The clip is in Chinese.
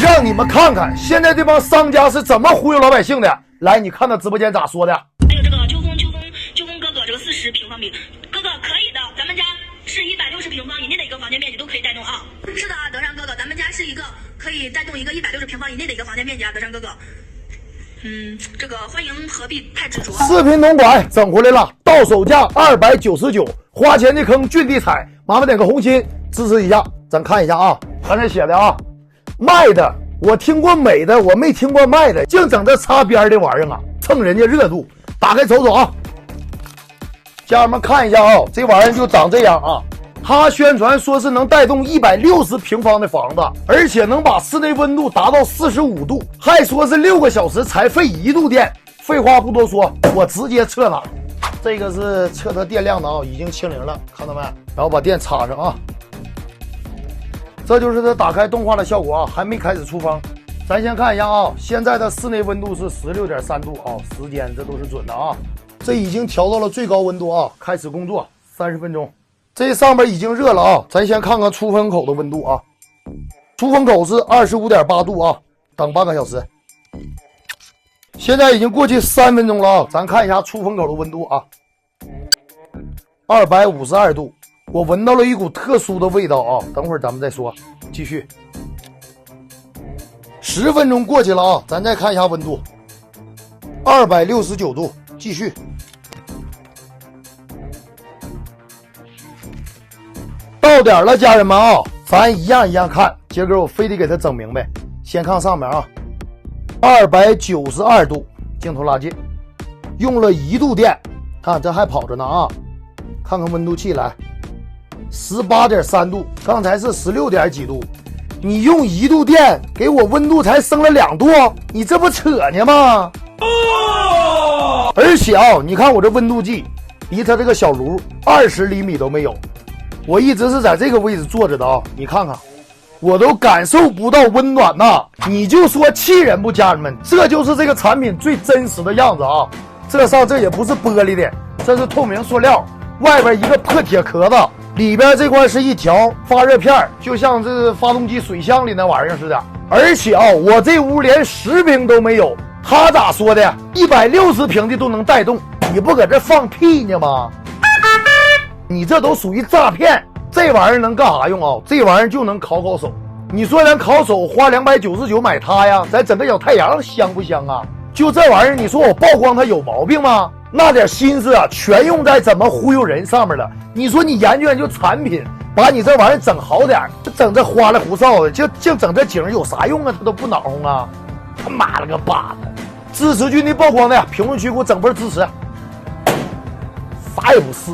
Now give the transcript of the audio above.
让你们看看现在这帮商家是怎么忽悠老百姓的。来，你看他直播间咋说的？还有这个秋风哥哥，这个40平方米，哥哥可以的，咱们家是160平方以内的一个房间面积都可以带动啊。是的啊，德善哥哥，咱们家是一个可以带动一个160平方以内的一个房间面积啊，德善哥哥。这个欢迎何必太执着。视频总管整回来了，到手价299，花钱的坑俊地彩，麻烦点个红心支持一下。咱看一下啊，刚才写的啊，卖的我听过美的，我没听过卖的，净整这擦边的玩意儿啊，蹭人家热度。打开瞅瞅啊，家人们看一下啊，这玩意儿就长这样啊。他宣传说是能带动160平方的房子，而且能把室内温度达到45度，还说是6个小时才费1度电。废话不多说，我直接测了。这个是测它电量的啊，已经清零了，看到没？然后把电插上啊。这就是它打开动画的效果啊，还没开始出风。咱先看一下啊，现在的室内温度是16.3度啊，时间这都是准的啊。这已经调到了最高温度啊，开始工作30分钟。这上面已经热了啊，咱先看看出风口的温度啊。出风口是25.8度啊，等半个小时。现在已经过去3分钟了啊，咱看一下出风口的温度啊，252度。我闻到了一股特殊的味道啊，等会儿咱们再说。继续。10分钟过去了啊，咱再看一下温度，269度。继续。到点了，家人们啊，咱一样一样看。今儿我非得给他整明白。先看上面啊，292度，镜头拉近，用了1度电，看这还跑着呢啊。看看温度计来，18.3度，刚才是16点几度。你用1度电给我温度才升了2度，你这不扯呢吗？而且啊，你看我这温度计离它这个小炉20厘米都没有。我一直是在这个位置坐着的啊，你看看，我都感受不到温暖呐！你就说气人不，家人们，这就是这个产品最真实的样子啊！这也不是玻璃的，这是透明塑料，外边一个破铁壳子，里边这块是一条发热片，就像这发动机水箱里那玩意儿似的。而且啊，我这屋连10平都没有，他咋说的？160平的都能带动，你不搁这放屁呢吗？你这都属于诈骗，这玩意儿能干啥用啊？这玩意儿就能烤手。你说咱烤手花299买它呀，咱整个小太阳香不香啊？就这玩意儿，你说我曝光它有毛病吗？那点心思啊，全用在怎么忽悠人上面了。你说你研究研究产品，把你这玩意儿整好点，整这花里胡哨的，就整这景有啥用啊？他都不恼红啊！他妈了个巴子！支持军的曝光的，评论区给我整波支持。啥也不是。